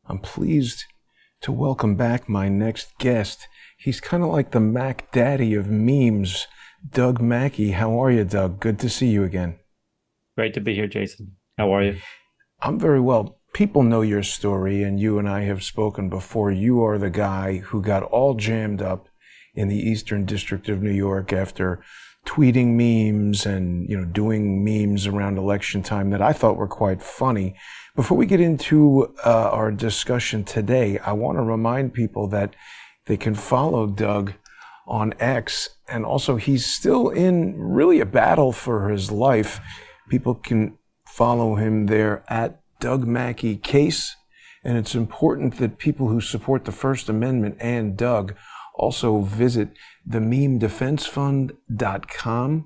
I'm pleased to welcome back my next guest. He's kind of like the Mac daddy of memes, Doug Mackey. How are you, Doug? Good to see you again. Great to be here, Jason. How are you? I'm very well. People know your story, and you and I have spoken before. You are the guy who got all jammed up in the Eastern District of New York after tweeting memes and, doing memes around election time that I thought were quite funny. Before we get into our discussion today, I want to remind people that they can follow Doug on X, and also he's still in really a battle for his life. People can follow him there at Doug Mackey Case, and it's important that people who support the First Amendment and Doug also visit thememedefensefund.com,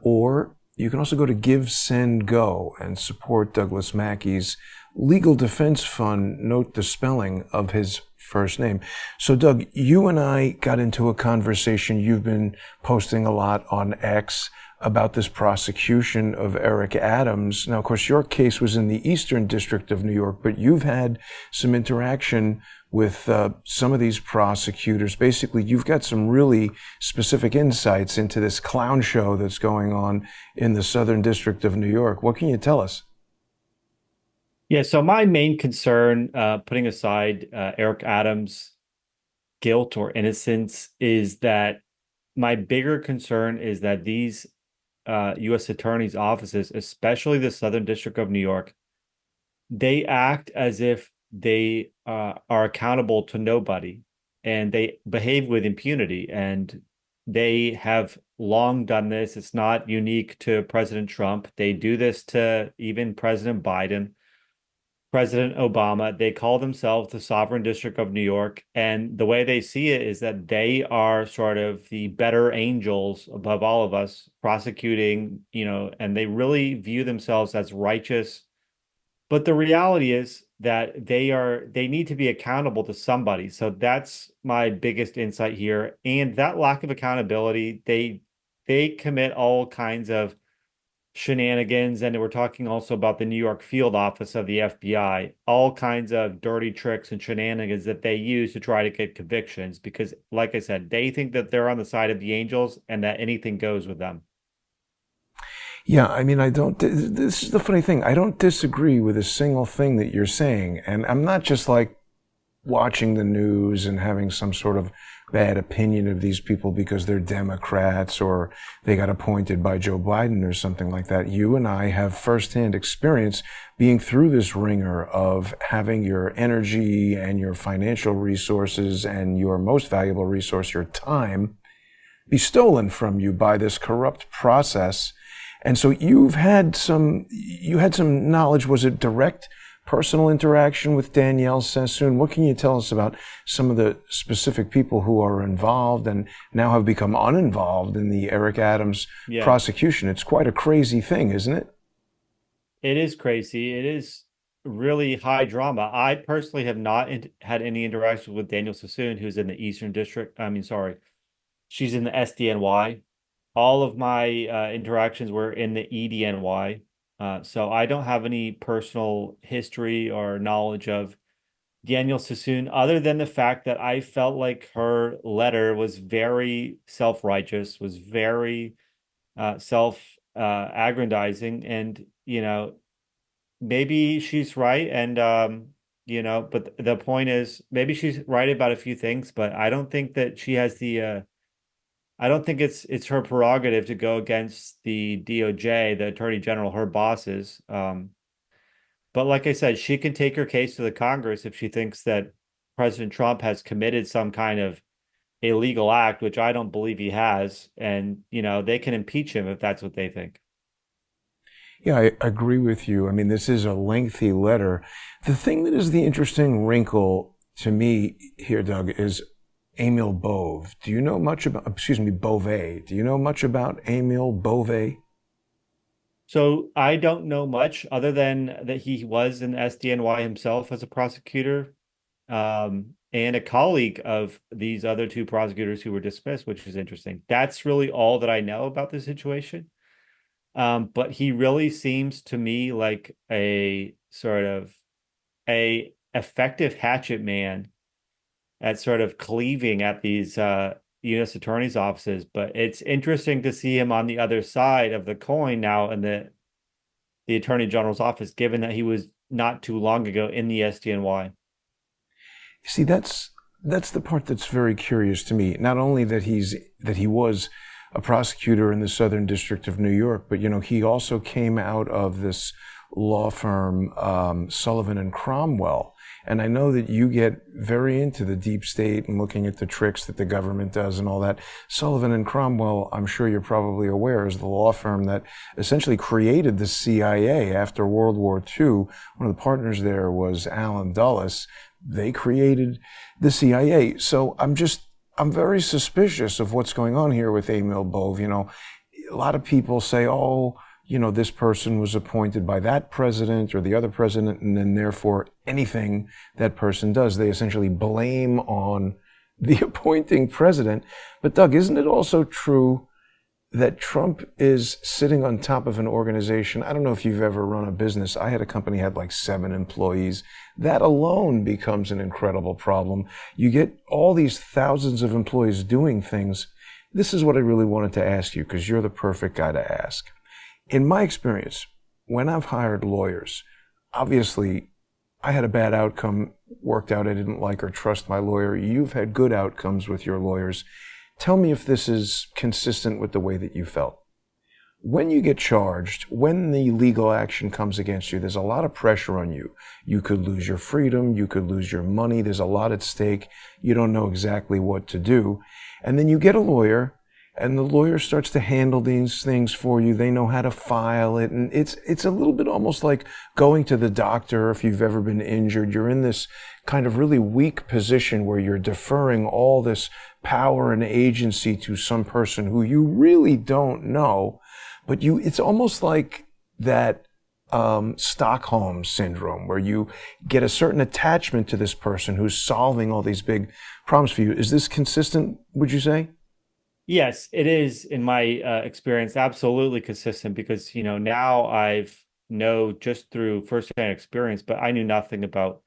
or you can also go to Give, Send, Go and support Douglas Mackey's Legal Defense Fund. Note the spelling of his first name. So, Doug, you and I got into a conversation. You've been posting a lot on X about this prosecution of Eric Adams. Now, of course, your case was in the Eastern District of New York, but you've had some interaction with some of these prosecutors. Basically, you've got some really specific insights into this clown show that's going on in the Southern District of New York. What can you tell us? Yeah, so my main concern, putting aside Eric Adams' guilt or innocence, is that my bigger concern is that these U.S. attorneys' offices, especially the Southern District of New York, they act as if they are accountable to nobody, and they behave with impunity. And they have long done this. It's not unique to President Trump. They do this to even President Biden, President Obama. They call themselves the Sovereign District of New York. And the way they see it is that they are sort of the better angels above all of us, prosecuting, and they really view themselves as righteous. But the reality is that they need to be accountable to somebody. So that's my biggest insight here. And that lack of accountability, they commit all kinds of shenanigans. And we're talking also about the New York field office of the FBI, all kinds of dirty tricks and shenanigans that they use to try to get convictions, because like I said, they think that they're on the side of the angels and that anything goes with them. Yeah, I mean, this is the funny thing. I don't disagree with a single thing that you're saying. And I'm not just like watching the news and having some sort of bad opinion of these people because they're Democrats or they got appointed by Joe Biden or something like that. You and I have firsthand experience being through this ringer of having your energy and your financial resources and your most valuable resource, your time, be stolen from you by this corrupt process. And so you had some knowledge. Was it direct personal interaction with Danielle Sassoon? What can you tell us about some of the specific people who are involved and now have become uninvolved in the Eric Adams prosecution? It's quite a crazy thing, isn't it? It is crazy. It is really high drama. I personally have not had any interactions with Danielle Sassoon, who's in the Eastern District. I mean, sorry, she's in the SDNY. All of my interactions were in the EDNY. So I don't have any personal history or knowledge of Danielle Sassoon, other than the fact that I felt like her letter was very self-righteous, was very self-aggrandizing. And, maybe she's right. And, but the point is, maybe she's right about a few things, but I don't think that she has I don't think it's her prerogative to go against the DOJ, the Attorney General, her bosses. But like I said, she can take her case to the Congress if she thinks that President Trump has committed some kind of illegal act, which I don't believe he has. And, they can impeach him if that's what they think. Yeah, I agree with you. I mean, this is a lengthy letter. The thing that is the interesting wrinkle to me here, Doug, is Emil Bove. Do you know much about, excuse me, Bove. Do you know much about Emil Bove? So I don't know much other than that he was in SDNY himself as a prosecutor, and a colleague of these other two prosecutors who were dismissed, which is interesting. That's really all that I know about the situation. But he really seems to me like a sort of effective hatchet man at sort of cleaving at these U.S. attorneys' offices. But it's interesting to see him on the other side of the coin now in the Attorney General's office, given that he was not too long ago in the SDNY. See, that's the part that's very curious to me. Not only that he was a prosecutor in the Southern District of New York, but he also came out of this law firm, Sullivan and Cromwell. And I know that you get very into the deep state and looking at the tricks that the government does and all that. Sullivan and Cromwell, I'm sure you're probably aware, is the law firm that essentially created the CIA after World War II. One of the partners there was Allen Dulles. They created the CIA. So I'm very suspicious of what's going on here with Emil Bove. A lot of people say, this person was appointed by that president or the other president, and then therefore anything that person does, they essentially blame on the appointing president. But Doug, isn't it also true that Trump is sitting on top of an organization? I don't know if you've ever run a business. I had a company had like 7 employees. That alone becomes an incredible problem. You get all these thousands of employees doing things. This is what I really wanted to ask you, because you're the perfect guy to ask. In my experience, when I've hired lawyers, obviously I had a bad outcome, worked out I didn't like or trust my lawyer. You've had good outcomes with your lawyers. Tell me if this is consistent with the way that you felt. When you get charged, when the legal action comes against you, there's a lot of pressure on you. You could lose your freedom, you could lose your money, there's a lot at stake. You don't know exactly what to do. And then you get a lawyer, and the lawyer starts to handle these things for you. They know how to file it. And it's a little bit almost like going to the doctor if you've ever been injured. You're in this kind of really weak position where you're deferring all this power and agency to some person who you really don't know. But it's almost like that Stockholm syndrome, where you get a certain attachment to this person who's solving all these big problems for you. Is this consistent, would you say? Yes, it is, in my experience, absolutely consistent, because now I've know just through firsthand experience, but I knew nothing about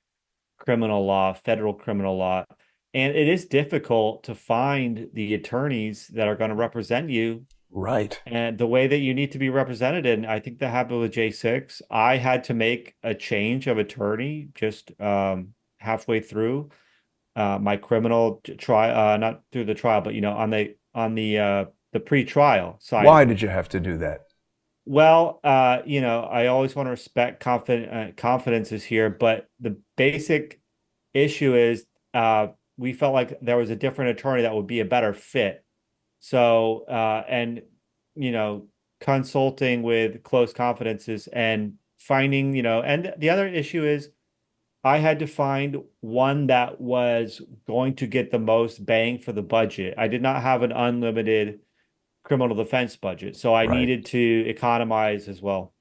criminal law, federal criminal law, and it is difficult to find the attorneys that are going to represent you, right, and the way that you need to be represented. And I think that happened with J6. I had to make a change of attorney just halfway through my criminal trial, not through the trial, but on the pre-trial side. Why did you have to do that? Well, I always want to respect confidence is here, but the basic issue is we felt like there was a different attorney that would be a better fit. So, consulting with close confidences and finding, and the other issue is I had to find one that was going to get the most bang for the budget. I did not have an unlimited criminal defense budget, so I needed to economize as well.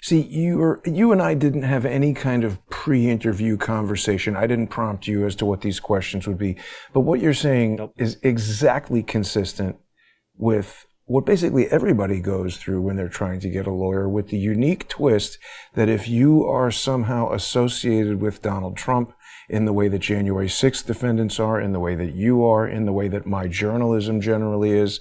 See, you and I didn't have any kind of pre-interview conversation. I didn't prompt you as to what these questions would be. But what you're saying is exactly consistent with what basically everybody goes through when they're trying to get a lawyer, with the unique twist that if you are somehow associated with Donald Trump in the way that January 6th defendants are, in the way that you are, in the way that my journalism generally is,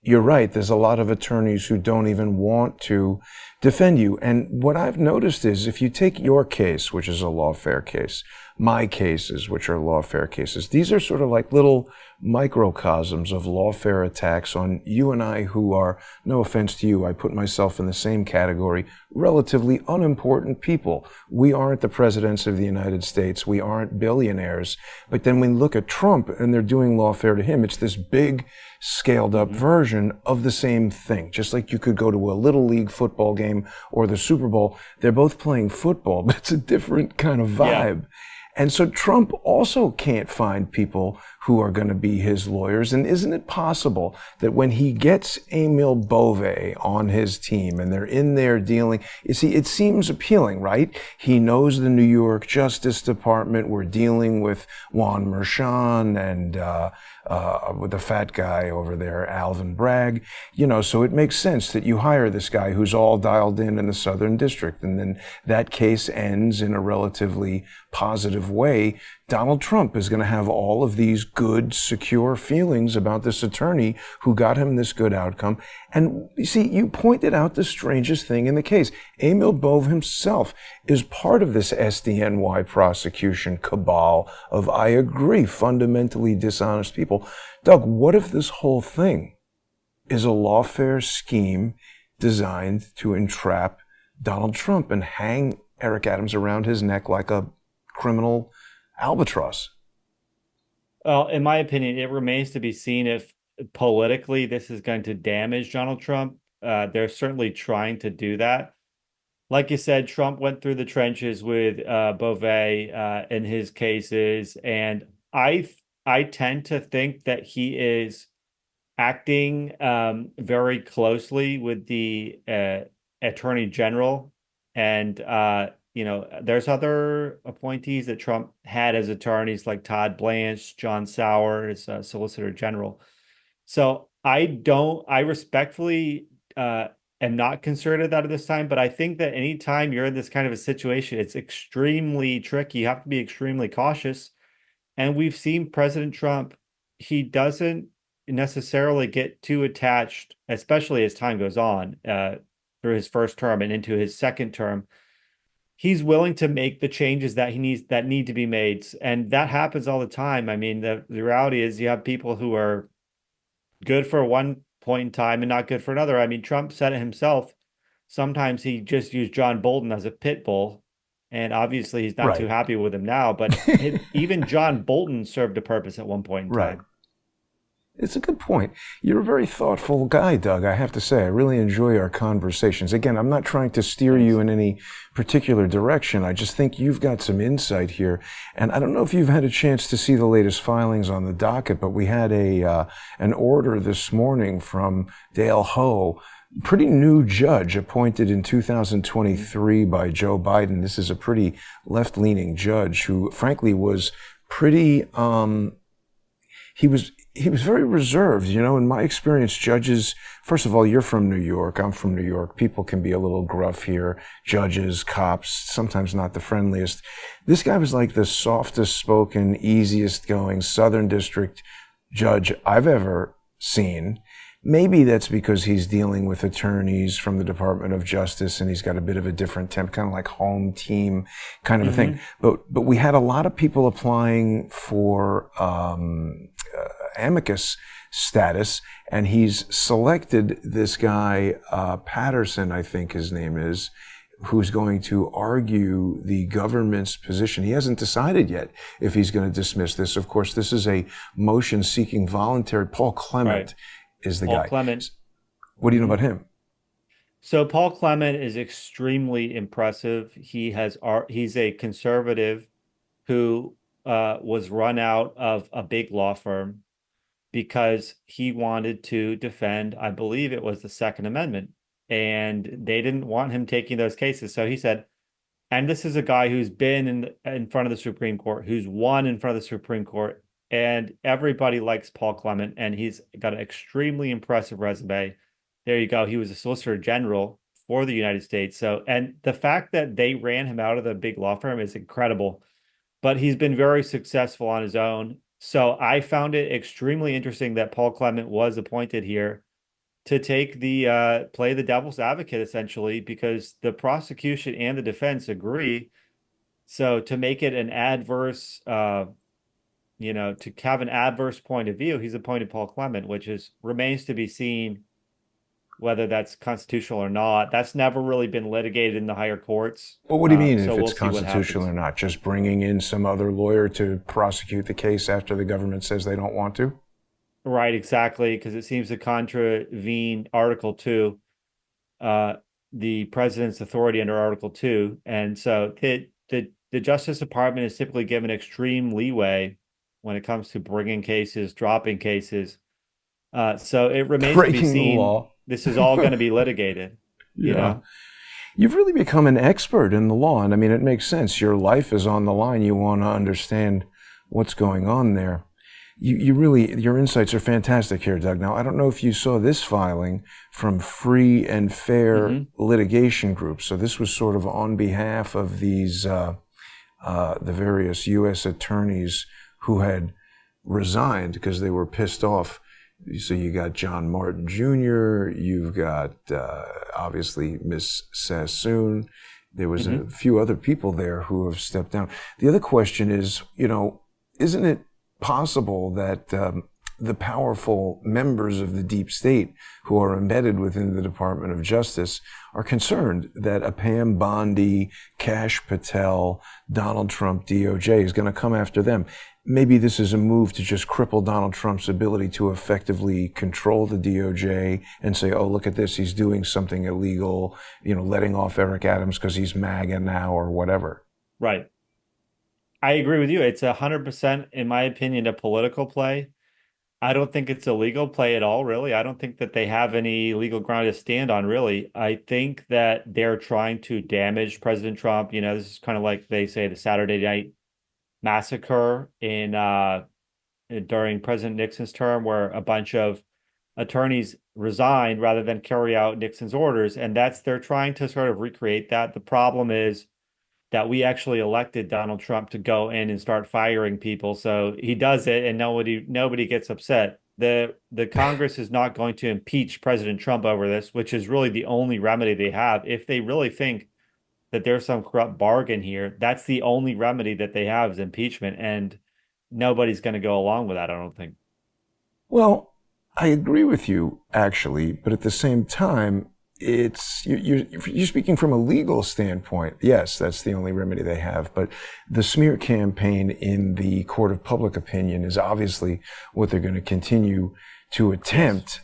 you're right. There's a lot of attorneys who don't even want to defend you. And what I've noticed is if you take your case, which is a lawfare case, my cases, which are lawfare cases, these are sort of like little microcosms of lawfare attacks on you and I, who are, no offense to you, I put myself in the same category, relatively unimportant people. We aren't the presidents of the United States. We aren't billionaires. But then we look at Trump and they're doing lawfare to him. It's this big, scaled up version of the same thing. Just like you could go to a little league football game or the Super Bowl. They're both playing football, but it's a different kind of vibe. Yeah. And so Trump also can't find people who are going to be his lawyers. And isn't it possible that when he gets Emil Bove on his team and they're in there dealing, you see, it seems appealing, right? He knows the New York Justice Department. We're dealing with Juan Merchan and with the fat guy over there, Alvin Bragg. So it makes sense that you hire this guy who's all dialed in the Southern District, and then that case ends in a relatively positive way. Donald Trump is going to have all of these good, secure feelings about this attorney who got him this good outcome. And you see, you pointed out the strangest thing in the case. Emil Bove himself is part of this SDNY prosecution cabal of, I agree, fundamentally dishonest people. Doug, what if this whole thing is a lawfare scheme designed to entrap Donald Trump and hang Eric Adams around his neck like a criminal albatross? Well, in my opinion, it remains to be seen if politically this is going to damage Donald Trump. They're certainly trying to do that. Like you said, Trump went through the trenches with Bove in his cases, and I tend to think that he is acting very closely with the Attorney General, and there's other appointees that Trump had as attorneys, like Todd Blanche, John Sauer as Solicitor General. So I respectfully am not concerned with that at this time, but I think that anytime you're in this kind of a situation, it's extremely tricky. You have to be extremely cautious. And we've seen President Trump, he doesn't necessarily get too attached, especially as time goes on through his first term and into his second term. He's willing to make the changes that he needs, that need to be made. And that happens all the time. I mean, the reality is you have people who are good for one point in time and not good for another. I mean, Trump said it himself. Sometimes he just used John Bolton as a pit bull. And obviously he's not too happy with him now, but even John Bolton served a purpose at one point in time. Right. It's a good point. You're a very thoughtful guy, Doug, I have to say. I really enjoy our conversations. Again, I'm not trying to steer you in any particular direction. I just think you've got some insight here. And I don't know if you've had a chance to see the latest filings on the docket, but we had an order this morning from Dale Ho, pretty new judge appointed in 2023 by Joe Biden. This is a pretty left-leaning judge who, frankly, was pretty, he was very reserved. In my experience, judges, first of all, you're from New York. I'm from New York. People can be a little gruff here. Judges, cops, sometimes not the friendliest. This guy was like the softest spoken, easiest going Southern District judge I've ever seen. Maybe that's because he's dealing with attorneys from the Department of Justice and he's got a bit of a different temp, kind of like home team kind of a thing. But we had a lot of people applying for Amicus status, and he's selected this guy, Patterson, I think his name is, who's going to argue the government's position. He hasn't decided yet if he's going to dismiss this. Of course, this is a motion seeking voluntary. Paul Clement is the guy. Paul Clement. What do you know about him? So Paul Clement is extremely impressive. He's a conservative who was run out of a big law firm because he wanted to defend, I believe it was the Second Amendment, and they didn't want him taking those cases. So he said, and this is a guy who's been in front of the Supreme Court, who's won in front of the Supreme Court, and everybody likes Paul Clement, and he's got an extremely impressive resume. There you go. He was a Solicitor General for the United States. So, and the fact that they ran him out of the big law firm is incredible, but he's been very successful on his own. So I found it extremely interesting that Paul Clement was appointed here to take play the devil's advocate, essentially, because the prosecution and the defense agree. So to make it an adverse, to have an adverse point of view, he's appointed Paul Clement, which remains to be seen whether that's constitutional or not. That's never really been litigated in the higher courts. Well, what do you mean if it's constitutional or not? Just bringing in some other lawyer to prosecute the case after the government says they don't want to? Right, exactly, because it seems to contravene Article 2, the president's authority under Article 2. And so the Justice Department is typically given extreme leeway when it comes to bringing cases, dropping cases. So it remains to be seen. The law. This is all going to be litigated. Yeah. You know? You've really become an expert in the law. And I mean, it makes sense. Your life is on the line. You want to understand what's going on there. you really, your insights are fantastic here, Doug. Now, I don't know if you saw this filing from Free and Fair Litigation Group. So this was sort of on behalf of these, the various U.S. attorneys who had resigned because they were pissed off. So you got John Martin Jr., you've got obviously Miss Sassoon. There was a few other people there who have stepped down. The other question is, isn't it possible that the powerful members of the deep state who are embedded within the Department of Justice are concerned that a Pam Bondi, Kash Patel, Donald Trump DOJ is going to come after them? Maybe this is a move to just cripple Donald Trump's ability to effectively control the DOJ and say, oh, look at this, he's doing something illegal, letting off Eric Adams because he's MAGA now or whatever. Right. I agree with you. It's 100%, in my opinion, a political play. I don't think it's a legal play at all, really. I don't think that they have any legal ground to stand on, really. I think that they're trying to damage President Trump. This is kind of like they say the Saturday Night Massacre during President Nixon's term, where a bunch of attorneys resigned rather than carry out Nixon's orders. And they're trying to sort of recreate that. The problem is that we actually elected Donald Trump to go in and start firing people. So he does it and nobody gets upset. The Congress is not going to impeach President Trump over this, which is really the only remedy they have. If they really think that there's some corrupt bargain here, that's the only remedy that they have is impeachment. And nobody's going to go along with that, I don't think. Well, I agree with you, actually, but at the same time, you're speaking from a legal standpoint. Yes, that's the only remedy they have. But the smear campaign in the court of public opinion is obviously what they're going to continue to attempt.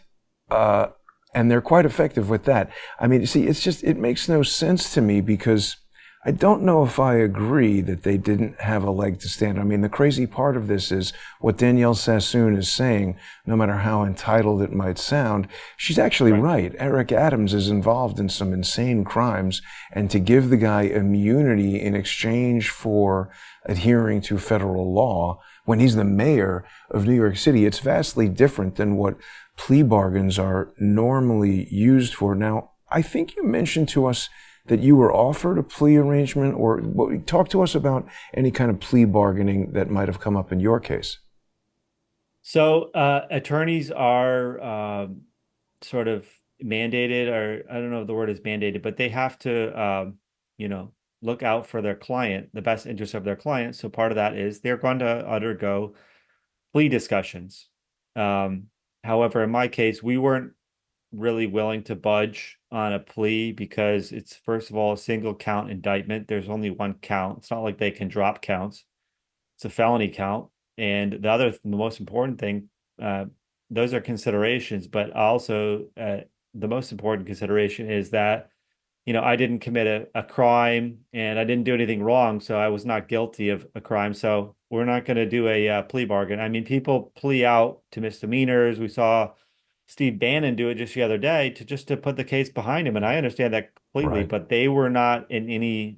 And they're quite effective with that. I mean, see, it makes no sense to me because I don't know if I agree that they didn't have a leg to stand on. I mean, the crazy part of this is what Danielle Sassoon is saying, no matter how entitled it might sound, she's actually right. Eric Adams is involved in some insane crimes, and to give the guy immunity in exchange for adhering to federal law when he's the mayor of New York City, it's vastly different than what plea bargains are normally used for. Now, I think you mentioned to us that you were offered a plea arrangement, or talk to us about any kind of plea bargaining that might have come up in your case. So attorneys are sort of mandated, or I don't know if the word is mandated, but they have to, look out for their client, the best interest of their client. So part of that is they're going to undergo plea discussions. However, in my case, we weren't really willing to budge on a plea because it's, first of all, a single count indictment. There's only one count. It's not like they can drop counts. It's a felony count. And the most important thing, those are considerations, but also the most important consideration is that, I didn't commit a crime and I didn't do anything wrong. So I was not guilty of a crime. So we're not going to do a plea bargain. I mean, people plea out to misdemeanors. We saw Steve Bannon do it just the other day to put the case behind him. And I understand that completely, but they were not in any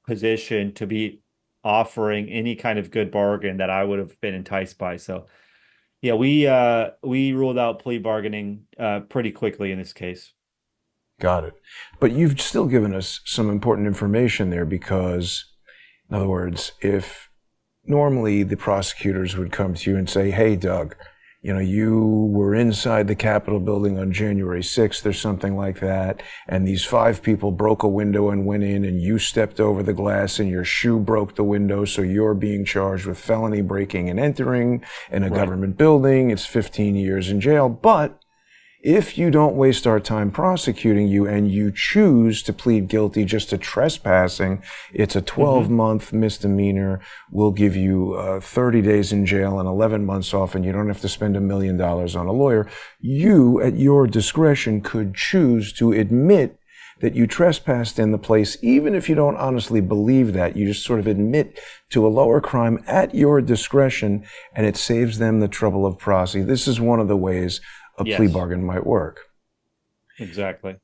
position to be offering any kind of good bargain that I would have been enticed by. So yeah, we ruled out plea bargaining pretty quickly in this case. Got it. But you've still given us some important information there because, in other words, if normally the prosecutors would come to you and say, hey, Doug, you were inside the Capitol building on January 6th or something like that, and these 5 people broke a window and went in, and you stepped over the glass and your shoe broke the window, so you're being charged with felony breaking and entering in a government building. It's 15 years in jail. But if you don't waste our time prosecuting you and you choose to plead guilty just to trespassing, it's a 12-month misdemeanor. We'll give you 30 days in jail and 11 months off, and you don't have to spend $1 million on a lawyer. You, at your discretion, could choose to admit that you trespassed in the place, even if you don't honestly believe that. You just sort of admit to a lower crime at your discretion, and it saves them the trouble of prosecuting. This is one of the ways a plea bargain might work. Exactly.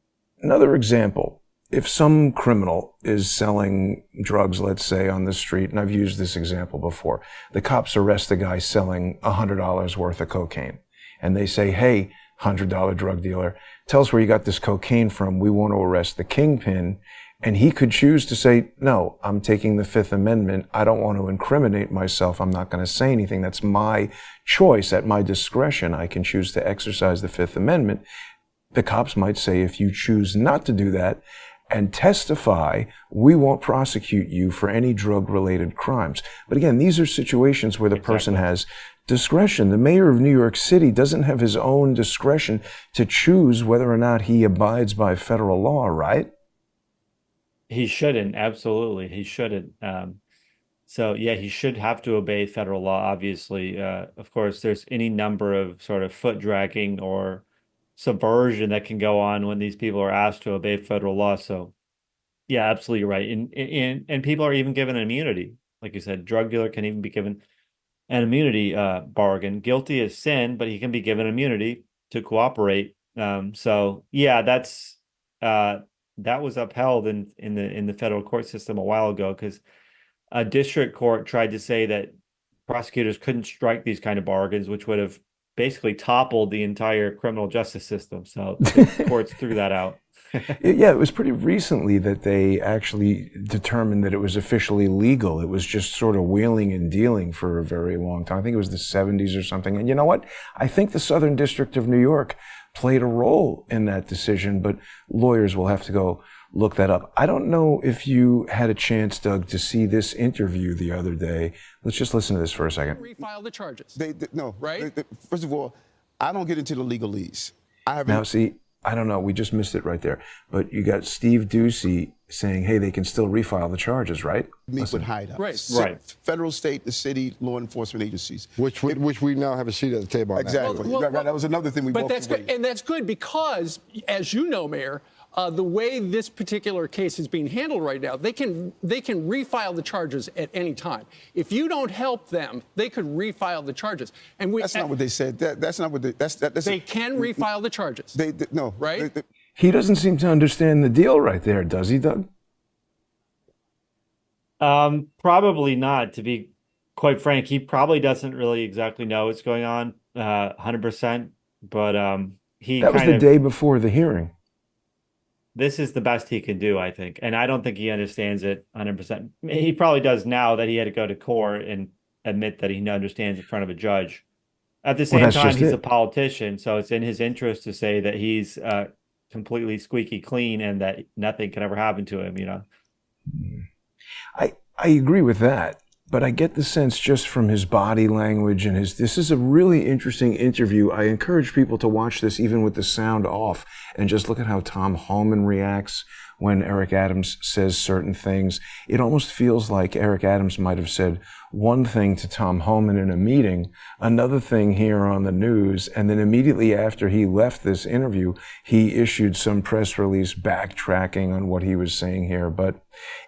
Another example, if some criminal is selling drugs, let's say, on the street, and I've used this example before, the cops arrest a guy selling $100 worth of cocaine. And they say, hey, $100 drug dealer, tell us where you got this cocaine from. We want to arrest the kingpin. And he could choose to say, no, I'm taking the Fifth Amendment. I don't want to incriminate myself. I'm not going to say anything. That's my choice. At my discretion, I can choose to exercise the Fifth Amendment. The cops might say, if you choose not to do that and testify, we won't prosecute you for any drug-related crimes. But again, these are situations where the person has discretion. The mayor of New York City doesn't have his own discretion to choose whether or not he abides by federal law, right? He shouldn't. Absolutely. He shouldn't. So yeah, he should have to obey federal law, obviously. Of course, there's any number of sort of foot dragging or subversion that can go on when these people are asked to obey federal law. So yeah, absolutely right. And people are even given immunity. Like you said, drug dealer can even be given an immunity bargain. Guilty as sin, but he can be given immunity to cooperate. So yeah, that was upheld in the federal court system a while ago, because a district court tried to say that prosecutors couldn't strike these kind of bargains, which would have basically toppled the entire criminal justice system. So the courts threw that out. Yeah, it was pretty recently that they actually determined that it was officially legal. It was just sort of wheeling and dealing for a very long time. I think it was the 70s or something. And you know what? I think the Southern District of New York played a role in that decision, but lawyers will have to go look that up. I don't know if you had a chance, Doug, to see this interview the other day. Let's just listen to this for a second. Refile the charges. No, right? First of all, I don't get into the legalese. I haven't. Now, see, I don't know. We just missed it right there. But you got Steve Ducey saying, hey, they can still refile the charges, right? Meet with hideouts. Right. Federal, state, the city, law enforcement agencies. Which we now have a seat at the table on. Exactly. Well, right. That was another thing we But both that's agreed. good, and that's good because, as you know, Mayor, the way this particular case is being handled right now, they can refile the charges at any time. If you don't help them, they could refile the charges. And That's not what they said. That's not what that's they can refile the charges. No. Right? He doesn't seem to understand the deal right there, does he, Doug? Probably not, to be quite frank. He probably doesn't really exactly know what's going on 100%, but that was the day before the hearing. This is the best he can do, I think. And I don't think he understands it 100%. He probably does now that he had to go to court and admit that he understands in front of a judge. At the same time, he's a politician, so it's in his interest to say that he's completely squeaky clean and that nothing can ever happen to him, you know? I agree with that, but I get the sense just from his body language and this is a really interesting interview. I encourage people to watch this even with the sound off and just look at how Tom Homan reacts when Eric Adams says certain things. It almost feels like Eric Adams might have said one thing to Tom Homan in a meeting, another thing here on the news, and then immediately after he left this interview, he issued some press release backtracking on what he was saying here. But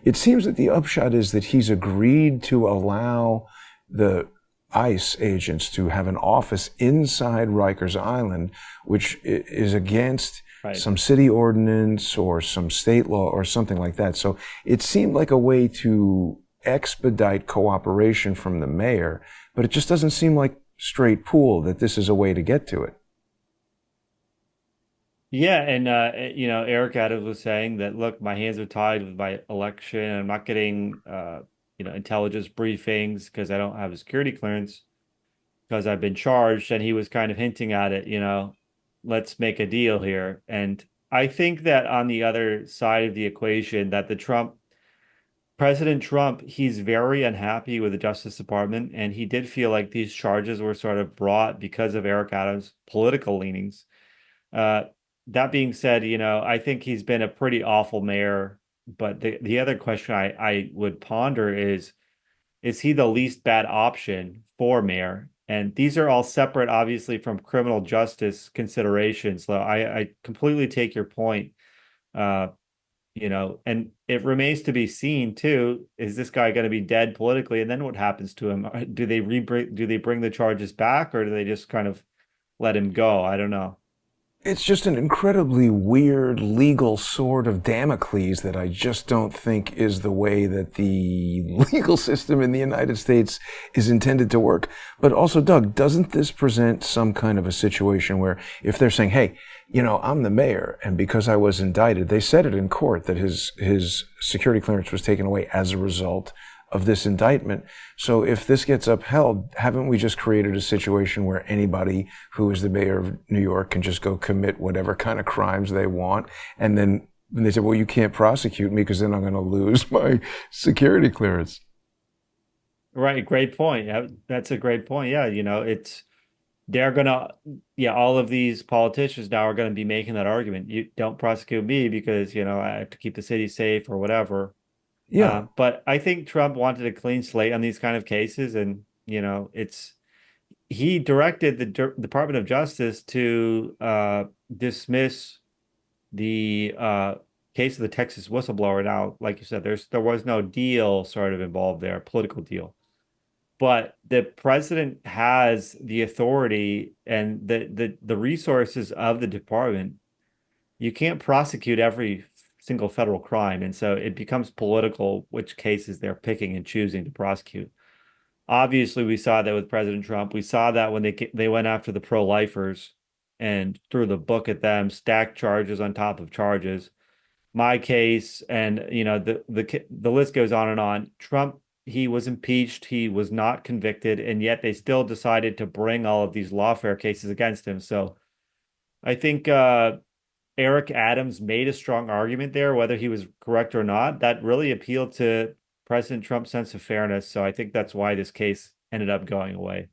it seems that the upshot is that he's agreed to allow the ICE agents to have an office inside Rikers Island, which is against some city ordinance or some state law or something like that. So it seemed like a way to expedite cooperation from the mayor, but it just doesn't seem like straight pool that this is a way to get to it. Yeah, and Eric Adams was saying that, look, my hands are tied with my election. I'm not getting intelligence briefings because I don't have a security clearance because I've been charged. And he was kind of hinting at it, let's make a deal here. And I think that on the other side of the equation, that President Trump, he's very unhappy with the Justice Department, and he did feel like these charges were sort of brought because of Eric Adams' political leanings. That being said, I think he's been a pretty awful mayor. But the other question I would ponder is he the least bad option for mayor? And these are all separate, obviously, from criminal justice considerations. So I completely take your point. And it remains to be seen too. Is this guy going to be dead politically? And then what happens to him? Do they bring the charges back, or do they just kind of let him go? I don't know. It's just an incredibly weird legal sword of Damocles that I just don't think is the way that the legal system in the United States is intended to work. But also, Doug, doesn't this present some kind of a situation where if they're saying, hey, I'm the mayor, and because I was indicted, they said it in court that his security clearance was taken away as a result of this indictment. So if this gets upheld, haven't we just created a situation where anybody who is the mayor of New York can just go commit whatever kind of crimes they want? And then they say, well, you can't prosecute me because then I'm going to lose my security clearance. Right. Great point. That's a great point. Yeah. They're going to, all of these politicians now are going to be making that argument. You don't prosecute me because, I have to keep the city safe or whatever. Yeah. But I think Trump wanted a clean slate on these kind of cases. And, he directed the Department of Justice to dismiss the case of the Texas whistleblower. Now, like you said, there was no deal sort of involved there, political deal. But the president has the authority and the resources of the department. You can't prosecute every single federal crime. And so it becomes political which cases they're picking and choosing to prosecute. Obviously, we saw that with President Trump. We saw that when they went after the pro-lifers and threw the book at them, stacked charges on top of charges. My case, and the list goes on and on. Trump, he was impeached, he was not convicted, and yet they still decided to bring all of these lawfare cases against him. So I think Eric Adams made a strong argument there, whether he was correct or not. That really appealed to President Trump's sense of fairness. So I think that's why this case ended up going away.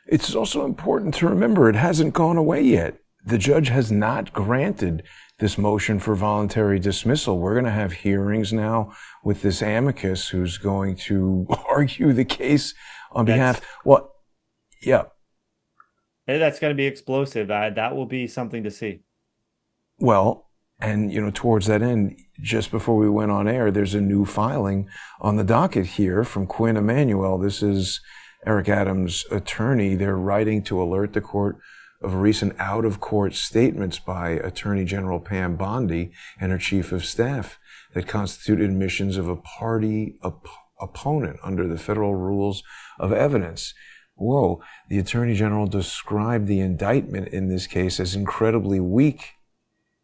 It's also important to remember it hasn't gone away yet. The judge has not granted this motion for voluntary dismissal. We're going to have hearings now with this amicus who's going to argue the case on behalf. Well, yeah. That's going to be explosive. That will be something to see. Well, and, towards that end, just before we went on air, there's a new filing on the docket here from Quinn Emanuel. This is Eric Adams' attorney. They're writing to alert the court of recent out-of-court statements by Attorney General Pam Bondi and her chief of staff that constitute admissions of a party opponent under the federal rules of evidence. Whoa, the Attorney General described the indictment in this case as incredibly weak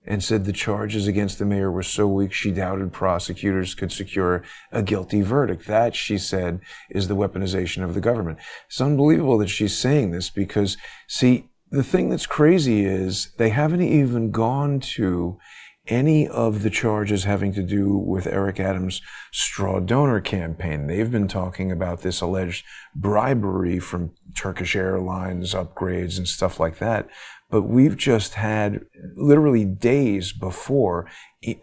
and said the charges against the mayor were so weak she doubted prosecutors could secure a guilty verdict. That, she said, is the weaponization of the government. It's unbelievable that she's saying this because, see, the thing that's crazy is they haven't even gone to any of the charges having to do with Eric Adams' straw donor campaign. They've been talking about this alleged bribery from Turkish Airlines upgrades and stuff like that. But we've just had literally days before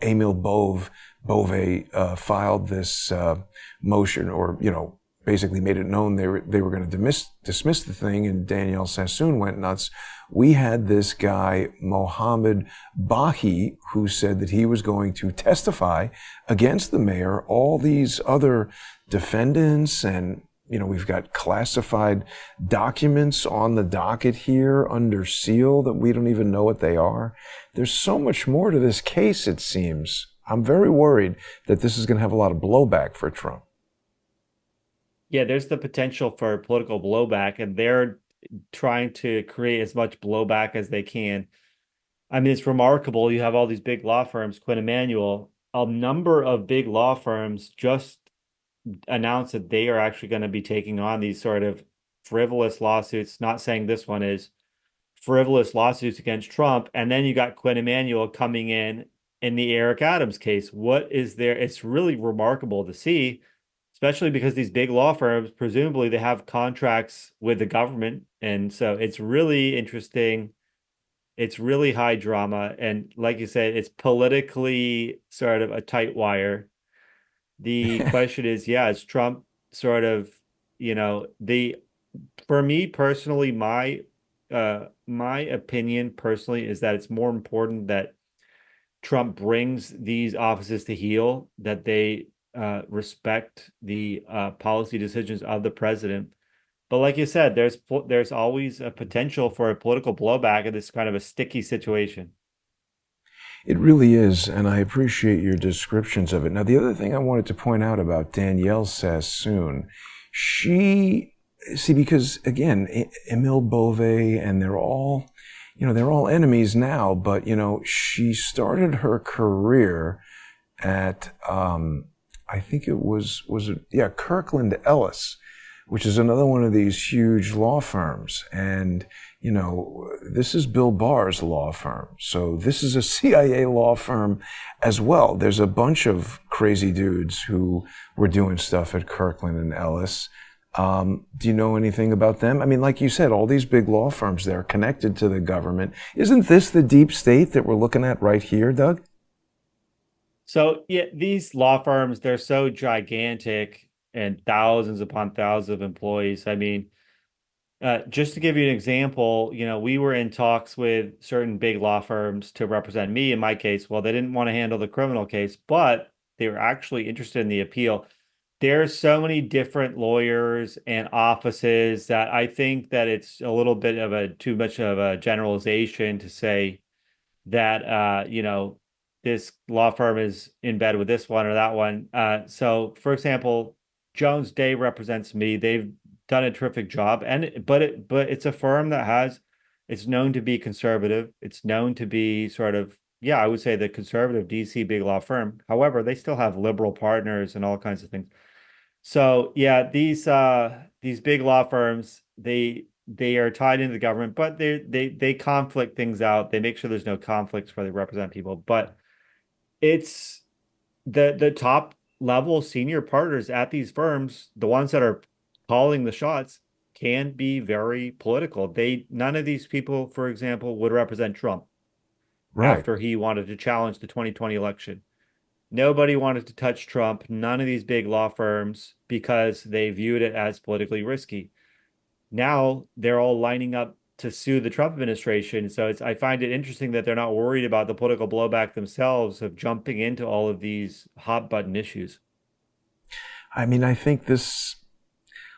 Emil Bove filed this motion, or, basically made it known they were going to dismiss the thing, and Danielle Sassoon went nuts. We had this guy, Mohammed Bahi, who said that he was going to testify against the mayor, all these other defendants, and we've got classified documents on the docket here under seal that we don't even know what they are. There's so much more to this case, it seems. I'm very worried that this is going to have a lot of blowback for Trump. Yeah, there's the potential for political blowback, and they're trying to create as much blowback as they can. I mean, it's remarkable. You have all these big law firms, Quinn Emanuel, a number of big law firms just announced that they are actually going to be taking on these sort of frivolous lawsuits, not saying this one is frivolous lawsuits against Trump. And then you got Quinn Emanuel coming in the Eric Adams case. What is there? It's really remarkable to see, especially because these big law firms, presumably they have contracts with the government. And so it's really interesting. It's really high drama. And like you said, it's politically sort of a tight wire. The question is, is Trump sort of, for me personally, my opinion personally is that it's more important that Trump brings these offices to heel, that they respect the policy decisions of the president, But like you said, there's always a potential for a political blowback in this kind of a sticky situation. It really is, and I appreciate your descriptions of it. Now, the other thing I wanted to point out about Danielle Sassoon, because again, Emile Beauvais, and they're all enemies now, but, she started her career at, I think it was Kirkland Ellis, which is another one of these huge law firms. And, this is Bill Barr's law firm. So this is a CIA law firm as well. There's a bunch of crazy dudes who were doing stuff at Kirkland and Ellis. Do you know anything about them? I mean, like you said, all these big law firms, they're connected to the government. Isn't this the deep state that we're looking at right here, Doug? So yeah, these law firms, they're so gigantic and thousands upon thousands of employees. I mean, just to give you an example, we were in talks with certain big law firms to represent me in my case. Well, they didn't want to handle the criminal case, but they were actually interested in the appeal. There's so many different lawyers and offices that I think that it's a little bit of too much of a generalization to say that, this law firm is in bed with this one or that one. So for example, Jones Day represents me. They've done a terrific job, but it's a firm that it's known to be conservative. It's known to be sort of, I would say the conservative DC big law firm. However, they still have liberal partners and all kinds of things. So yeah, these big law firms, they are tied into the government, but they conflict things out. They make sure there's no conflicts where they represent people. But it's the top level senior partners at these firms, the ones that are calling the shots, can be very political. None of these people, for example, would represent Trump after he wanted to challenge the 2020 election. Nobody wanted to touch Trump, none of these big law firms, because they viewed it as politically risky. Now they're all lining up to sue the Trump administration. So I find it interesting that they're not worried about the political blowback themselves of jumping into all of these hot button issues. I mean, I think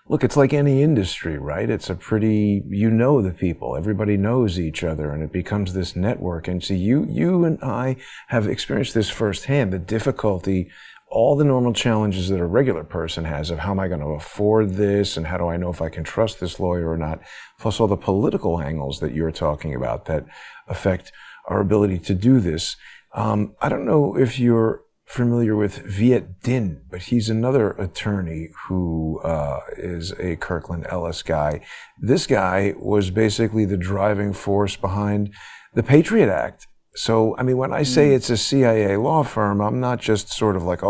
look, it's like any industry, right? It's the people, everybody knows each other, and it becomes this network. And so you and I have experienced this firsthand, the difficulty, all the normal challenges that a regular person has of how am I going to afford this, and how do I know if I can trust this lawyer or not, plus all the political angles that you're talking about that affect our ability to do this. I don't know if you're familiar with Viet Din, but he's another attorney who is a Kirkland Ellis guy. This guy was basically the driving force behind the Patriot Act. So, I mean, when I say it's a CIA law firm, I'm not just sort of like,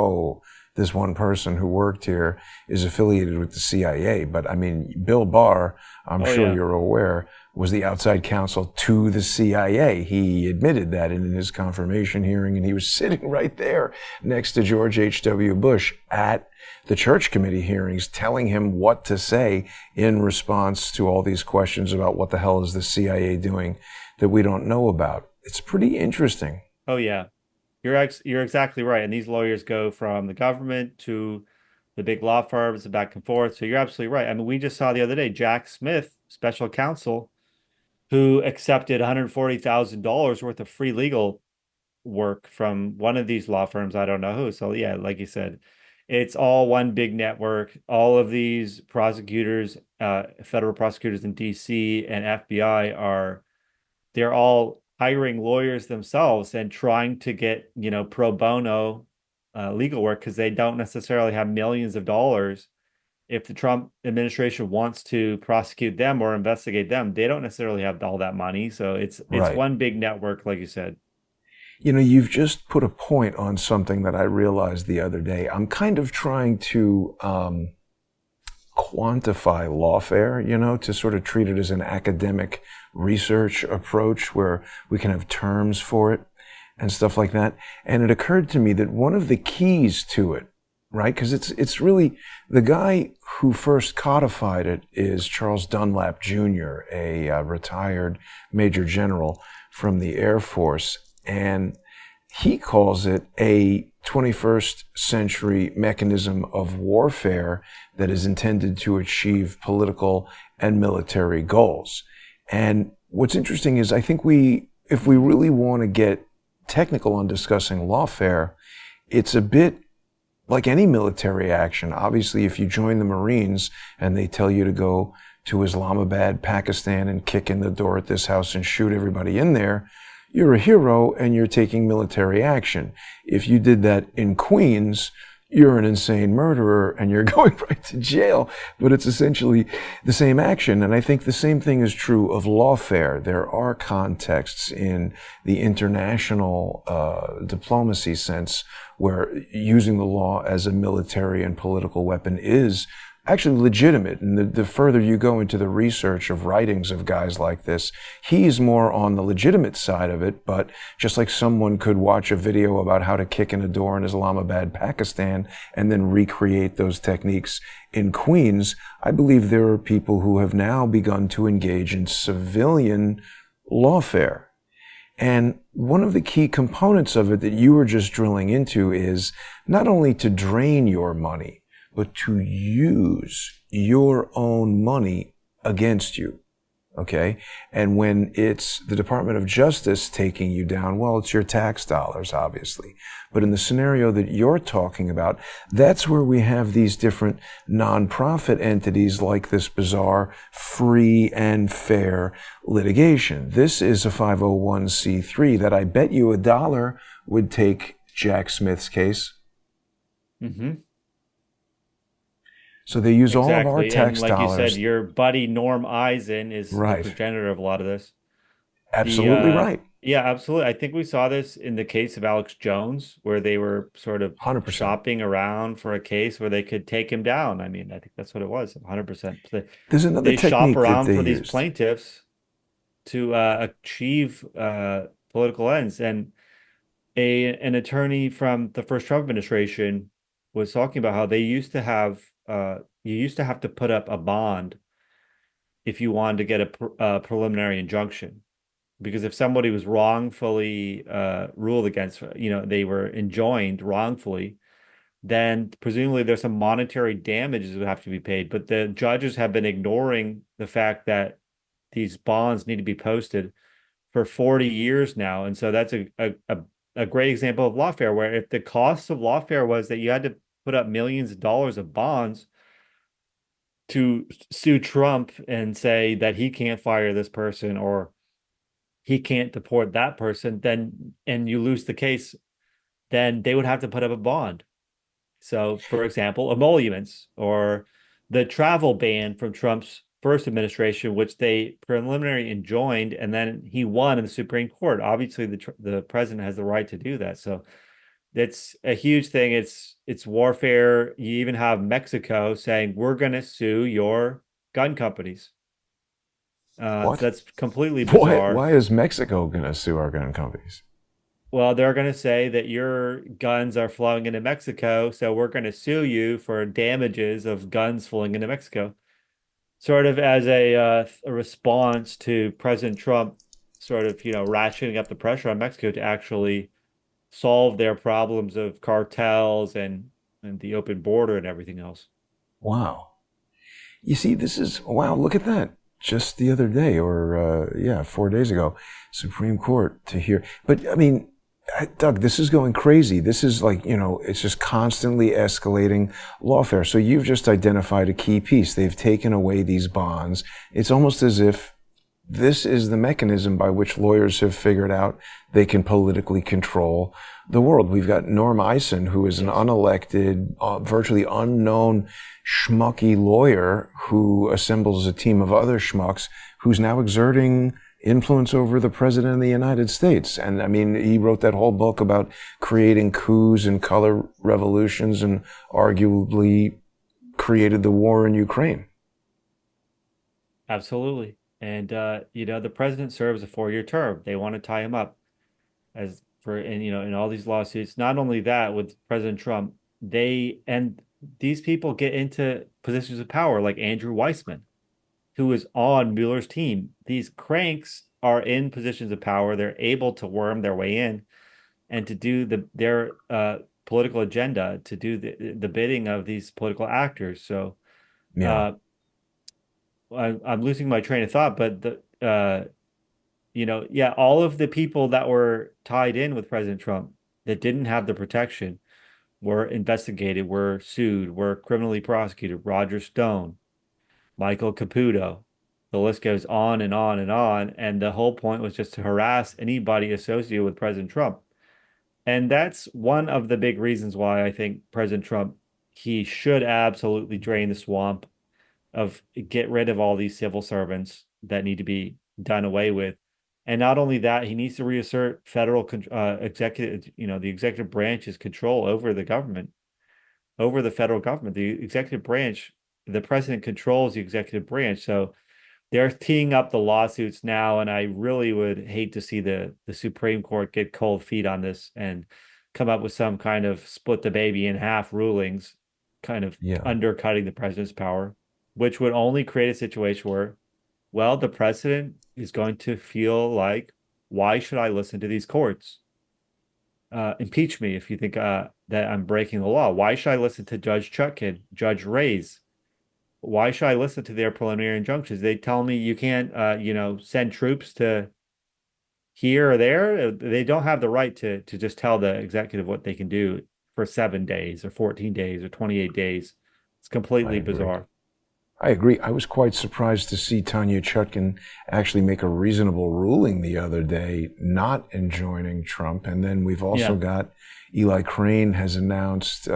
this one person who worked here is affiliated with the CIA. But I mean, Bill Barr, I'm sure you're aware, was the outside counsel to the CIA. He admitted that in his confirmation hearing, and he was sitting right there next to George H.W. Bush at the Church Committee hearings, telling him what to say in response to all these questions about what the hell is the CIA doing that we don't know about. It's pretty interesting. Oh, yeah. You're exactly right. And these lawyers go from the government to the big law firms and back and forth. So you're absolutely right. I mean, we just saw the other day, Jack Smith, special counsel, who accepted $140,000 worth of free legal work from one of these law firms. I don't know who. So yeah, like you said, it's all one big network. All of these prosecutors, federal prosecutors in DC and FBI they're all hiring lawyers themselves and trying to get, pro bono legal work, because they don't necessarily have millions of dollars. If the Trump administration wants to prosecute them or investigate them, they don't necessarily have all that money. So it's one big network, like you said. You've just put a point on something that I realized the other day. I'm kind of trying to quantify lawfare, to sort of treat it as an academic research approach where we can have terms for it and stuff like that. And it occurred to me that one of the keys to it, right, because it's really the guy who first codified it is Charles Dunlap Jr., a retired major general from the Air Force. And he calls it a 21st century mechanism of warfare that is intended to achieve political and military goals. And what's interesting is I think if we really want to get technical on discussing lawfare, it's a bit like any military action. Obviously, if you join the Marines and they tell you to go to Islamabad, Pakistan, and kick in the door at this house and shoot everybody in there, you're a hero and you're taking military action. If you did that in Queens, you're an insane murderer and you're going right to jail. But it's essentially the same action. And I think the same thing is true of lawfare. There are contexts in the international diplomacy sense where using the law as a military and political weapon is actually legitimate. And the further you go into the research of writings of guys like this, he's more on the legitimate side of it. But just like someone could watch a video about how to kick in a door in Islamabad, Pakistan, and then recreate those techniques in Queens, I believe there are people who have now begun to engage in civilian lawfare. And one of the key components of it that you were just drilling into is not only to drain your money, but to use your own money against you, okay? And when it's the Department of Justice taking you down, well, it's your tax dollars, obviously. But in the scenario that you're talking about, that's where we have these different nonprofit entities like this bizarre free and fair litigation. This is a 501c3 that I bet you $1 would take Jack Smith's case. Mm-hmm. So they use all of our tax and like dollars. you said, your buddy Norm Eisen is the progenitor of a lot of this. Absolutely right. Yeah, absolutely. I think we saw this in the case of Alex Jones, where they were sort of 100%. shopping around for a case where they could take him down. I mean, I think that's what it was, 100%. There's another they technique shop around that they for these used. plaintiffs to achieve political ends. And an attorney from the first Trump administration was talking about how they used to have you used to have to put up a bond if you wanted to get a preliminary injunction, because if somebody was wrongfully ruled against, they were enjoined wrongfully, then presumably there's some monetary damages that would have to be paid. But the judges have been ignoring the fact that these bonds need to be posted for 40 years now. And so that's a great example of lawfare, where if the cost of lawfare was that you had to put up millions of dollars of bonds to sue Trump and say that he can't fire this person or he can't deport that person, and you lose the case, then they would have to put up a bond. So, for example, emoluments or the travel ban from Trump's first administration, which they preliminary enjoined, and then he won in the Supreme Court. Obviously, the president has the right to do that. So that's a huge thing. It's warfare. You even have Mexico saying, we're going to sue your gun companies. So that's completely bizarre. Why is Mexico going to sue our gun companies? Well, they're going to say that your guns are flowing into Mexico, so we're going to sue you for damages of guns flowing into Mexico. Sort of as a response to President Trump sort of, ratcheting up the pressure on Mexico to actually solve their problems of cartels and the open border and everything else. Wow. You see, wow, look at that. Just the other day, or 4 days ago, Supreme Court to hear. But I mean, Doug, this is going crazy. This is like, it's just constantly escalating lawfare. So you've just identified a key piece. They've taken away these bonds. It's almost as if this is the mechanism by which lawyers have figured out they can politically control the world. We've got Norm Eisen, who is an unelected, virtually unknown schmucky lawyer who assembles a team of other schmucks who's now exerting influence over the president of the United States. And I mean, he wrote that whole book about creating coups and color revolutions and arguably created the war in Ukraine. Absolutely. And, the president serves a 4-year term. They want to tie him up in all these lawsuits. Not only that, with President Trump, these people get into positions of power like Andrew Weissmann, who is on Mueller's team. These cranks are in positions of power. They're able to worm their way in. and to do their political agenda, to do the bidding of these political actors. So Yeah. I'm losing my train of thought, but all of the people that were tied in with President Trump that didn't have the protection were investigated, were sued, were criminally prosecuted. Roger Stone, Michael Caputo, the list goes on and on and on. And the whole point was just to harass anybody associated with President Trump. And that's one of the big reasons why I think President Trump, he should absolutely drain the swamp get rid of all these civil servants that need to be done away with. And not only that, he needs to reassert federal executive, the executive branch's control over the government, over the federal government. The executive branch, the president controls the executive branch. So they're teeing up the lawsuits now, and I really would hate to see the Supreme Court get cold feet on this and come up with some kind of split the baby in half rulings, kind of undercutting the president's power, which would only create a situation where, well, the president is going to feel like, why should I listen to these courts? Impeach me if you think that I'm breaking the law. Why should I listen to Judge Chutkin, Judge Ray's? Why should I listen to their preliminary injunctions? They tell me you can't, send troops to here or there. They don't have the right to just tell the executive what they can do for 7 days or 14 days or 28 days. It's completely bizarre. I agree. I was quite surprised to see Tanya Chutkin actually make a reasonable ruling the other day, not enjoining Trump. And then we've also got Eli Crane has announced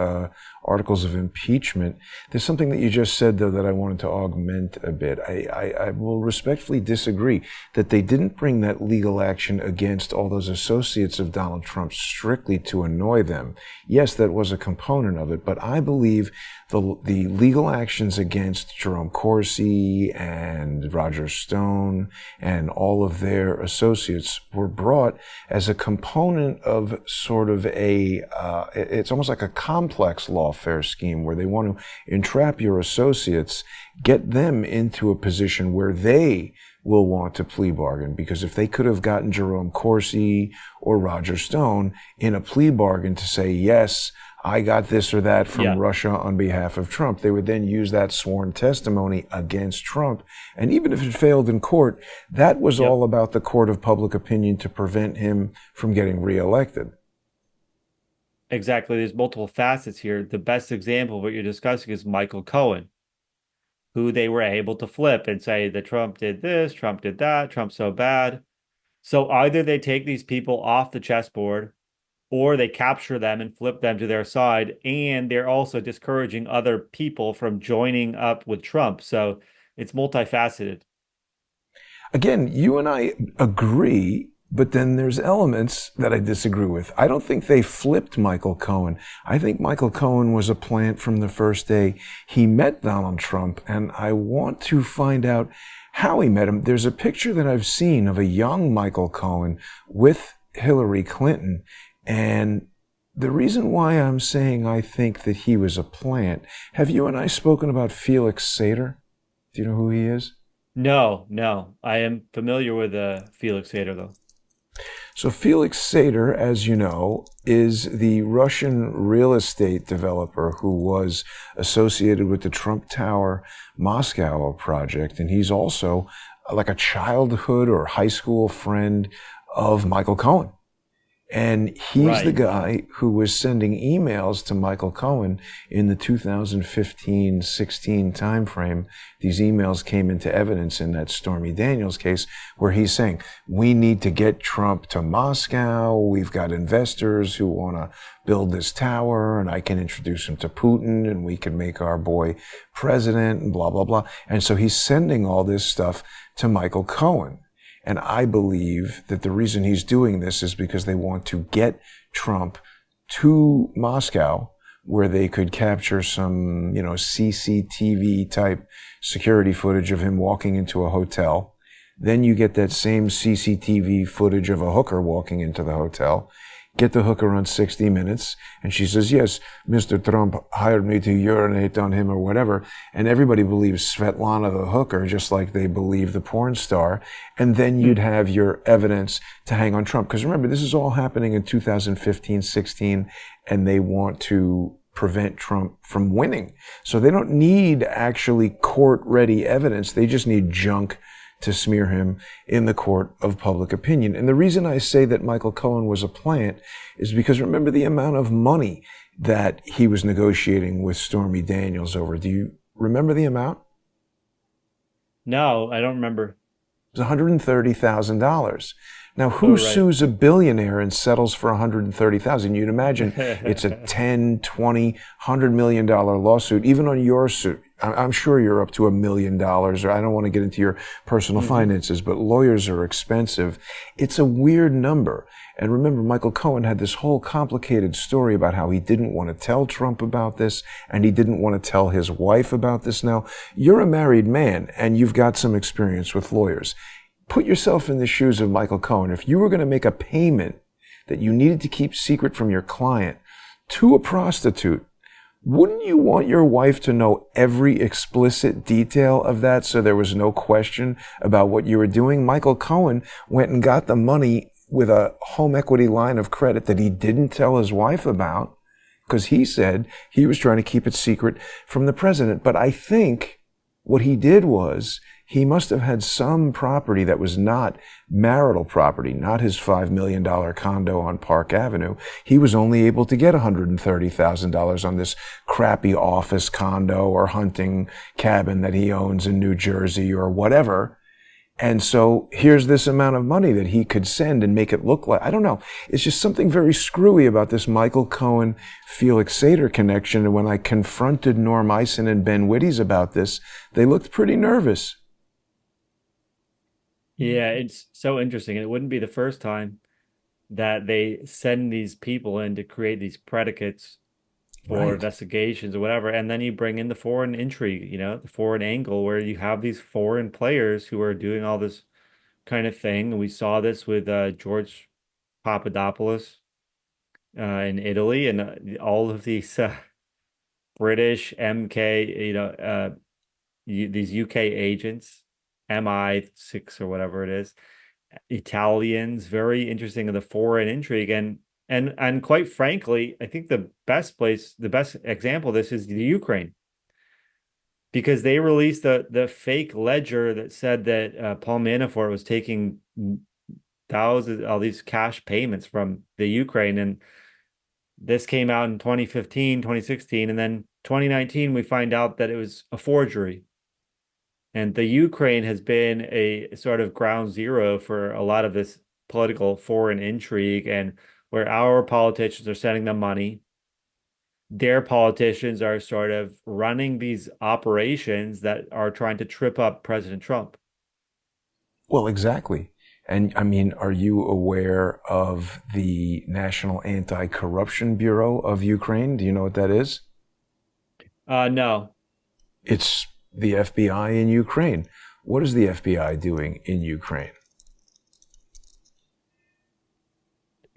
articles of impeachment. There's something that you just said, though, that I wanted to augment a bit. I will respectfully disagree that they didn't bring that legal action against all those associates of Donald Trump strictly to annoy them. Yes, that was a component of it, but I believe the legal actions against Jerome Corsi and Roger Stone and all of their associates were brought as a component of sort of it's almost like a complex lawfare scheme where they want to entrap your associates, get them into a position where they will want to plea bargain. Because if they could have gotten Jerome Corsi or Roger Stone in a plea bargain to say, yes, I got this or that from Russia on behalf of Trump, they would then use that sworn testimony against Trump. And even if it failed in court, that was all about the court of public opinion to prevent him from getting reelected. Exactly. There's multiple facets here. The best example of what you're discussing is Michael Cohen, who they were able to flip and say that Trump did this, Trump did that, Trump's so bad. So either they take these people off the chessboard or they capture them and flip them to their side, and they're also discouraging other people from joining up with Trump. So it's multifaceted. Again, you and I agree, but then there's elements that I disagree with. I don't think they flipped Michael Cohen. I think Michael Cohen was a plant from the first day he met Donald Trump, and I want to find out how he met him. There's a picture that I've seen of a young Michael Cohen with Hillary Clinton, and the reason why I'm saying I think that he was a plant, have you and I spoken about Felix Sater? Do you know who he is? No. I am familiar with Felix Sater, though. So Felix Sater, as you know, is the Russian real estate developer who was associated with the Trump Tower Moscow project. And he's also like a childhood or high school friend of Michael Cohen. And he's the guy who was sending emails to Michael Cohen in the 2015-16 timeframe. These emails came into evidence in that Stormy Daniels case where he's saying, we need to get Trump to Moscow. We've got investors who want to build this tower, and I can introduce him to Putin, and we can make our boy president, and blah, blah, blah. And so he's sending all this stuff to Michael Cohen. And I believe that the reason he's doing this is because they want to get Trump to Moscow where they could capture some, CCTV type security footage of him walking into a hotel. Then you get that same CCTV footage of a hooker walking into the hotel. get the hooker on 60 Minutes, and she says, yes, Mr. Trump hired me to urinate on him or whatever, and everybody believes Svetlana the hooker, just like they believe the porn star, and then you'd have your evidence to hang on Trump. Because remember, this is all happening in 2015, 16, and they want to prevent Trump from winning. So they don't need actually court-ready evidence. They just need junk to smear him in the court of public opinion. And the reason I say that Michael Cohen was a plant is because remember the amount of money that he was negotiating with Stormy Daniels over. Do you remember the amount? No, I don't remember. It was $130,000. Now, who sues a billionaire and settles for $130,000? You'd imagine it's a 10, 20, $100 million lawsuit. Even on your suit, I'm sure you're up to $1 million, or I don't want to get into your personal finances, but lawyers are expensive. It's a weird number. And remember, Michael Cohen had this whole complicated story about how he didn't want to tell Trump about this, and he didn't want to tell his wife about this. Now, you're a married man, and you've got some experience with lawyers. Put yourself in the shoes of Michael Cohen. If you were going to make a payment that you needed to keep secret from your client to a prostitute, wouldn't you want your wife to know every explicit detail of that so there was no question about what you were doing? Michael Cohen went and got the money with a home equity line of credit that he didn't tell his wife about because he said he was trying to keep it secret from the president. But I think what he did was he must have had some property that was not marital property, not his $5 million condo on Park Avenue. He was only able to get $130,000 on this crappy office condo or hunting cabin that he owns in New Jersey or whatever. And so here's this amount of money that he could send and make it look like, I don't know. It's just something very screwy about this Michael Cohen, Felix Sater connection. And when I confronted Norm Eisen and Ben Wittes about this, they looked pretty nervous. Yeah, it's so interesting. And it wouldn't be the first time that they send these people in to create these predicates for investigations or whatever. And then you bring in the foreign intrigue, the foreign angle where you have these foreign players who are doing all this kind of thing. And we saw this with George Papadopoulos in Italy and all of these British MK, these UK agents, MI6 or whatever it is, Italians, very interesting in the foreign intrigue. And quite frankly, I think the best example of this is the Ukraine, because they released the fake ledger that said that Paul Manafort was taking thousands, all these cash payments from the Ukraine. And this came out in 2015, 2016, and then 2019, we find out that it was a forgery. And the Ukraine has been a sort of ground zero for a lot of this political foreign intrigue, and where our politicians are sending them money, their politicians are sort of running these operations that are trying to trip up President Trump. Well, exactly. And I mean, are you aware of the National Anti-Corruption Bureau of Ukraine? Do you know what that is? No. It's the FBI in Ukraine. What is the FBI doing in Ukraine?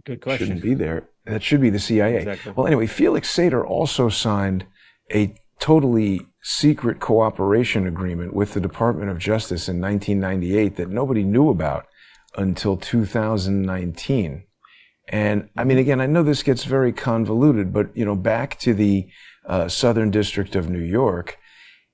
Good question. Shouldn't be there. That should be the CIA. Exactly. Well, anyway, Felix Sater also signed a totally secret cooperation agreement with the Department of Justice in 1998 that nobody knew about until 2019. And I mean, again, I know this gets very convoluted, but, back to the Southern District of New York,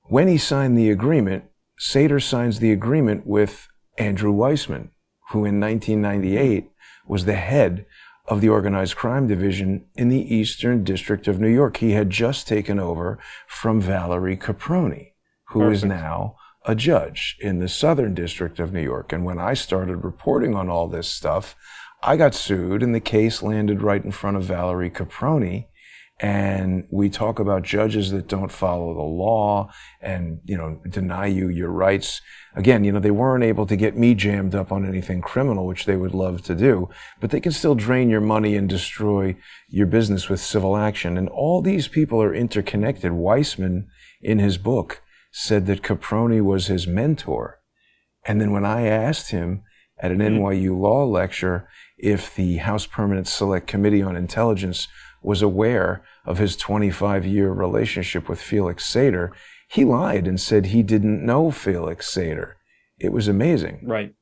when he signed the agreement, Sater signs the agreement with Andrew Weissmann, who in 1998 was the head of the Organized Crime Division in the Eastern District of New York. He had just taken over from Valerie Caproni, who is now a judge in the Southern District of New York. And when I started reporting on all this stuff, I got sued and the case landed right in front of Valerie Caproni. And we talk about judges that don't follow the law and, deny you your rights. Again, they weren't able to get me jammed up on anything criminal, which they would love to do, but they can still drain your money and destroy your business with civil action. And all these people are interconnected. Weissmann, in his book, said that Caproni was his mentor. And then when I asked him, at an NYU law lecture if the House Permanent Select Committee on Intelligence was aware of his 25-year relationship with Felix Sater. He lied and said he didn't know Felix Sater. It was amazing. Right.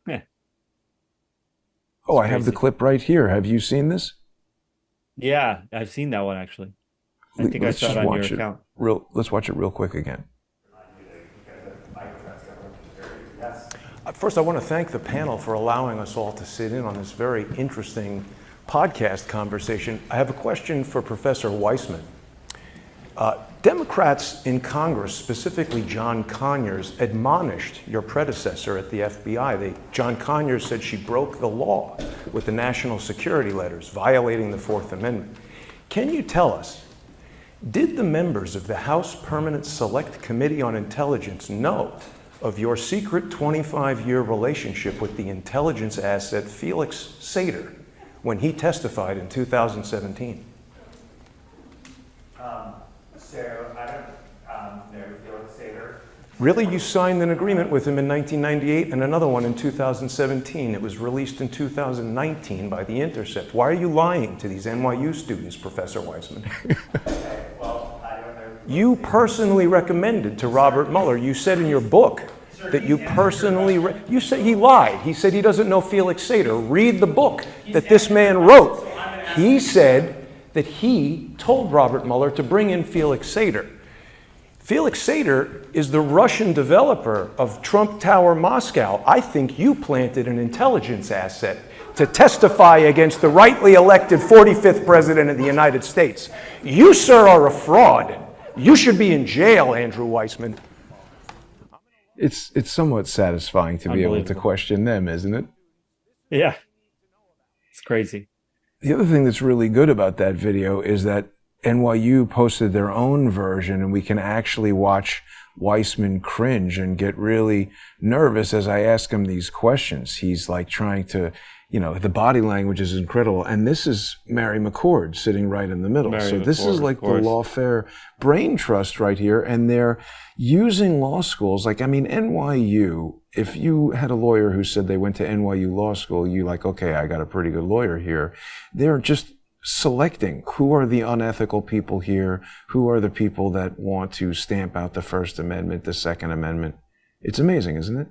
Yeah. Oh, I have the clip right here. Have you seen this? Yeah, I've seen that one actually. I think I saw it on your account. Let's watch it real quick again. First, I want to thank the panel for allowing us all to sit in on this very interesting podcast conversation. I have a question for Professor Weissmann. Democrats in Congress, specifically John Conyers, admonished your predecessor at the FBI. John Conyers said she broke the law with the national security letters, violating the Fourth Amendment. Can you tell us, did the members of the House Permanent Select Committee on Intelligence know of your secret 25-year relationship with the intelligence asset Felix Sater when he testified in 2017? So I don't know Felix Sater. Really? You signed an agreement with him in 1998 and another one in 2017. It was released in 2019 by The Intercept. Why are you lying to these NYU students, Professor Weissmann? Okay, well, I don't know. You personally recommended to Robert Mueller, you said in your book that you personally, you said he lied. He said he doesn't know Felix Sater. Read the book that this man wrote. He said that he told Robert Mueller to bring in Felix Sater. Felix Sater is the Russian developer of Trump Tower Moscow. I think you planted an intelligence asset to testify against the rightly elected 45th President of the United States. You, sir, are a fraud. You should be in jail, Andrew Weissmann. It's somewhat satisfying to be able to question them, isn't it? Yeah. It's crazy. The other thing that's really good about that video is that NYU posted their own version, and we can actually watch Weissmann cringe and get really nervous as I ask him these questions. He's like trying to, the body language is incredible. And this is Mary McCord sitting right in the middle. So this is like the lawfare brain trust right here. And they're using law schools. NYU, if you had a lawyer who said they went to NYU law school, you like, okay, I got a pretty good lawyer here. They're just selecting who are the unethical people here, who are the people that want to stamp out the First Amendment, the Second Amendment. It's amazing, isn't it?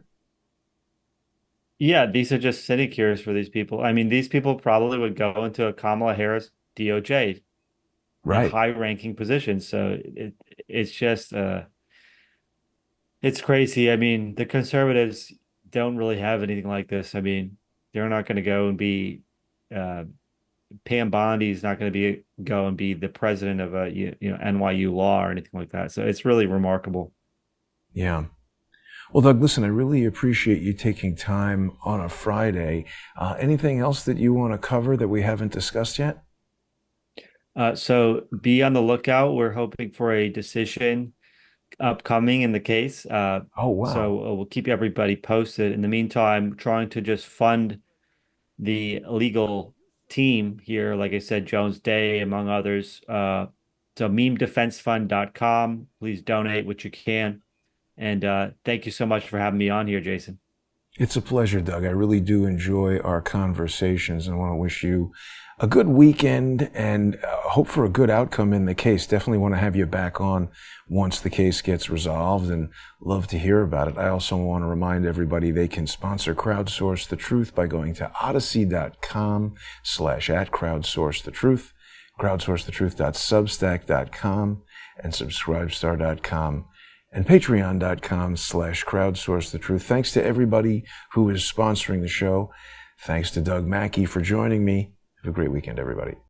Yeah, these are just sinecures for these people. I mean, these people probably would go into a Kamala Harris DOJ, right? High-ranking position. So it's just, it's crazy. I mean, the conservatives don't really have anything like this. I mean, they're not going to go and be, Pam Bondi is not going to go and be the president of a NYU law or anything like that. So it's really remarkable. Yeah. Well, Doug, listen, I really appreciate you taking time on a Friday. Anything else that you want to cover that we haven't discussed yet? So be on the lookout. We're hoping for a decision upcoming in the case. Oh, wow. So we'll keep everybody posted. In the meantime, trying to just fund the legal team here. Like I said, Jones Day, among others. So memedefensefund.com. Please donate what you can. And thank you so much for having me on here, Jason. It's a pleasure, Doug. I really do enjoy our conversations, and I want to wish you a good weekend and hope for a good outcome in the case. Definitely want to have you back on once the case gets resolved, and love to hear about it. I also want to remind everybody they can sponsor Crowdsource the Truth by going to odyssey.com/@crowdsourcethetruth, crowdsourcethetruth.substack.com, and subscribestar.com. and patreon.com/crowdsourcethetruth. Thanks to everybody who is sponsoring the show. Thanks to Doug Mackey for joining me. Have a great weekend, everybody.